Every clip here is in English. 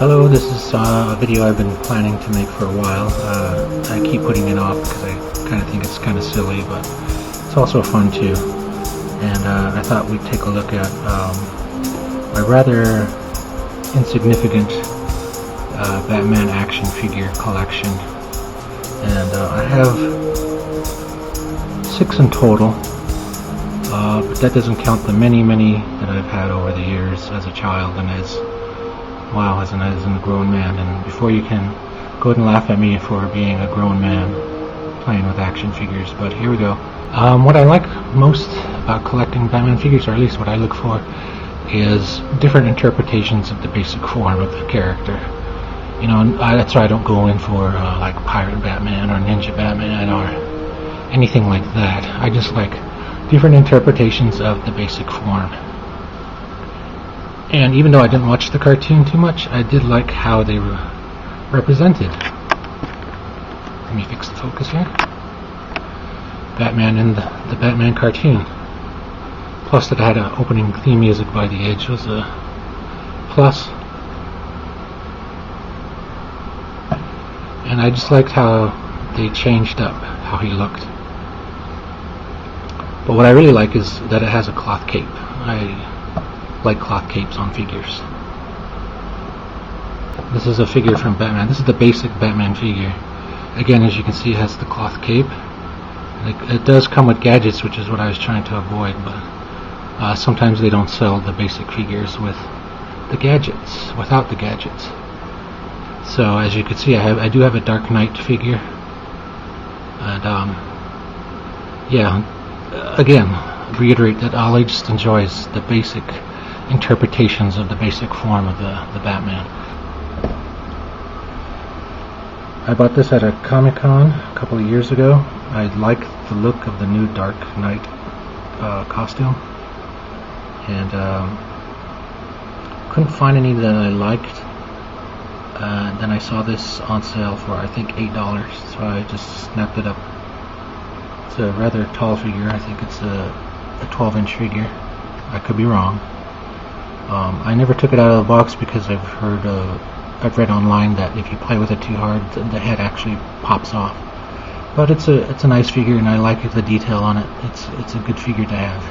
Hello, this is a video I've been planning to make for a while. I keep putting it off because I kind of think it's kind of silly, but it's also fun too. And I thought we'd take a look at my rather insignificant Batman action figure collection. And I have 6 in total, but that doesn't count the many that I've had over the years as a child and as a grown man. And before you can go ahead and laugh at me for being a grown man playing with action figures, but here we go. What I like most about collecting Batman figures, or at least what I look for, is different interpretations of the basic form of the character. You know, and that's why I don't go in for like Pirate Batman or Ninja Batman or anything like that. I just like different interpretations of the basic form. And even though I didn't watch the cartoon too much, I did like how they were represented. Let me fix the focus here. Batman in the Batman cartoon. Plus that I had an opening theme music by The Edge was a plus. And I just liked how they changed up how he looked. But what I really like is that it has a cloth cape. I like cloth capes on figures. This is a figure from Batman. This is the basic Batman figure. Again, as you can see, it has the cloth cape. It does come with gadgets, which is what I was trying to avoid, but sometimes they don't sell the basic figures with the gadgets, without the gadgets. So as you can see, I do have a Dark Knight figure, and yeah, again, reiterate that Ali just enjoys the basic interpretations of the basic form of the Batman. I bought this at a Comic-Con a couple of years ago. I liked the look of the new Dark Knight costume, and couldn't find any that I liked. Then I saw this on sale for I think $8, so I just snapped it up. It's a rather tall figure. I think it's a 12-inch figure. I could be wrong. I never took it out of the box because I've read online that if you play with it too hard, the head actually pops off. But it's a nice figure, and I like the detail on it. It's a good figure to have.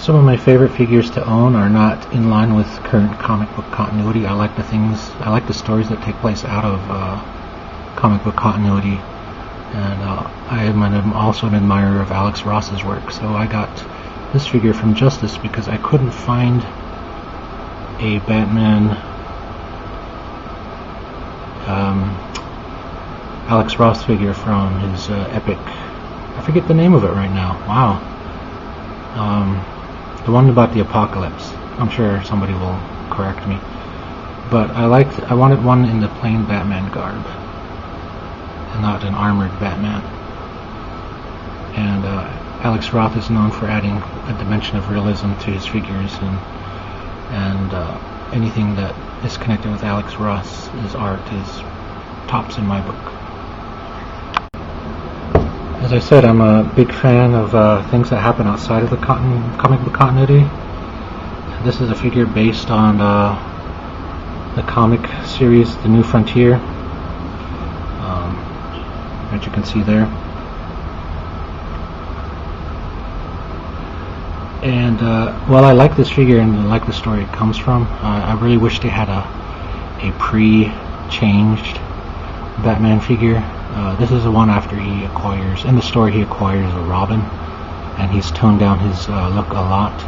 Some of my favorite figures to own are not in line with current comic book continuity. I like the stories that take place out of comic book continuity, and I am also an admirer of Alex Ross's work. So I got this figure from Justice because I couldn't find a Batman Alex Ross figure from his epic. I forget the name of it right now. Wow. The one about the apocalypse. I'm sure somebody will correct me. But I wanted one in the plain Batman garb, and not an armored Batman. And Alex Ross is known for adding a dimension of realism to his figures, and anything that is connected with Alex Ross's art is tops in my book. As I said, I'm a big fan of things that happen outside of the comic book continuity. This is a figure based on the comic series The New Frontier, as you can see there. And while I like this figure and I like the story it comes from, I really wish they had a pre-changed Batman figure. This is the one after he acquires, in the story he acquires a Robin, and he's toned down his look a lot.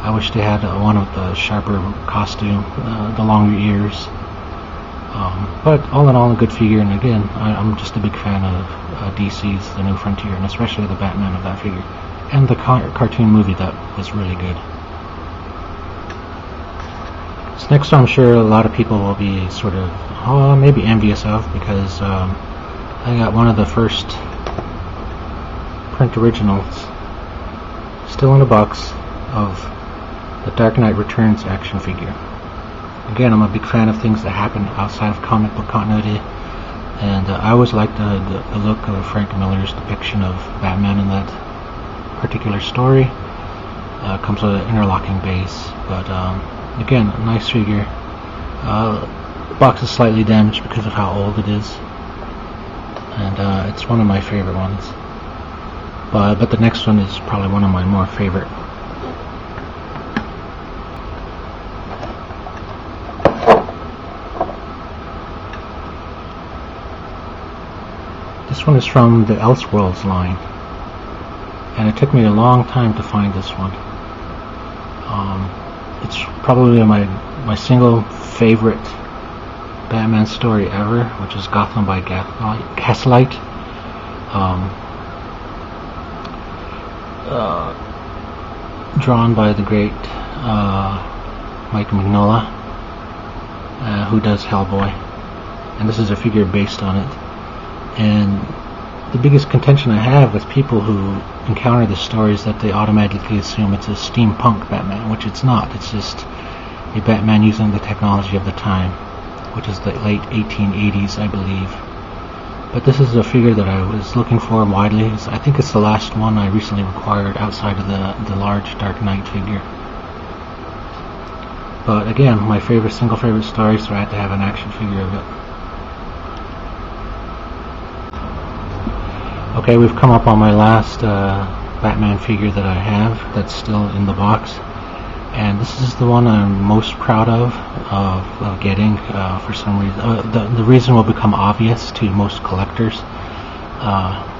I wish they had one with the sharper costume, the longer ears. But all in all, a good figure, and again, I'm just a big fan of DC's The New Frontier, and especially the Batman of that figure. And the cartoon movie that was really good. So next I'm sure a lot of people will be sort of, maybe envious of, because I got one of the first print originals, still in a box, of the Dark Knight Returns action figure. Again, I'm a big fan of things that happen outside of comic book continuity, and I always liked the look of Frank Miller's depiction of Batman in that particular story. Comes with an interlocking base, but again, a nice figure. The box is slightly damaged because of how old it is, and it's one of my favorite ones. But the next one is probably one of my more favorite. This one is from the Elseworlds line, and it took me a long time to find this one. It's probably my single favorite Batman story ever, which is Gotham by Gaslight. Drawn by the great Mike Mignola, who does Hellboy, and this is a figure based on it. And the biggest contention I have with people who encounter the story is that they automatically assume it's a steampunk Batman, which it's not. It's just a Batman using the technology of the time, which is the late 1880s, I believe. But this is a figure that I was looking for widely. I think it's the last one I recently acquired outside of the large Dark Knight figure. But again, my single favorite story, so I had to have an action figure of it. Okay, we've come up on my last Batman figure that I have that's still in the box, and this is the one I'm most proud of getting for some reason. The reason will become obvious to most collectors,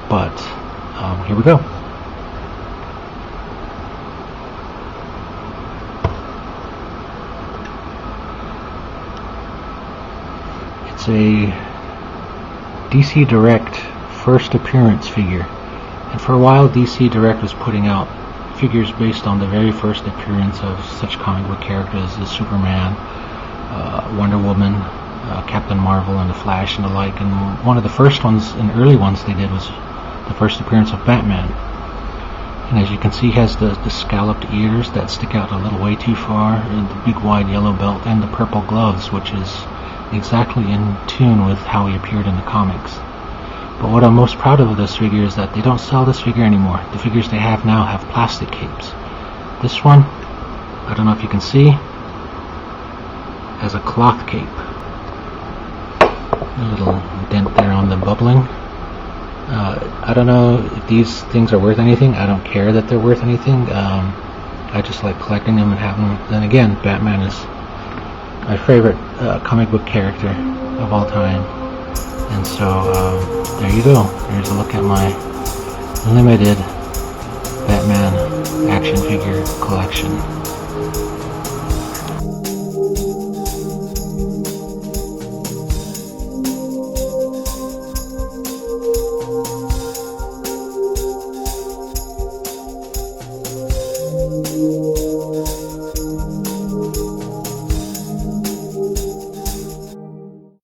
but here we go. It's a DC Direct first appearance figure, and for a while DC Direct was putting out figures based on the very first appearance of such comic book characters as Superman, Wonder Woman, Captain Marvel, and the Flash, and the like. And one of the first ones, and early ones they did, was the first appearance of Batman. And as you can see, he has the scalloped ears that stick out a little way too far, and the big wide yellow belt, and the purple gloves, which is exactly in tune with how he appeared in the comics. But what I'm most proud of this figure is that they don't sell this figure anymore. The figures they have now have plastic capes. This one, I don't know if you can see, has a cloth cape. A little dent there on the bubbling. I don't know if these things are worth anything. I don't care that they're worth anything. I just like collecting them and having them. Then again, Batman is my favorite comic book character of all time. And so there you go. Here's a look at my limited Batman action figure collection.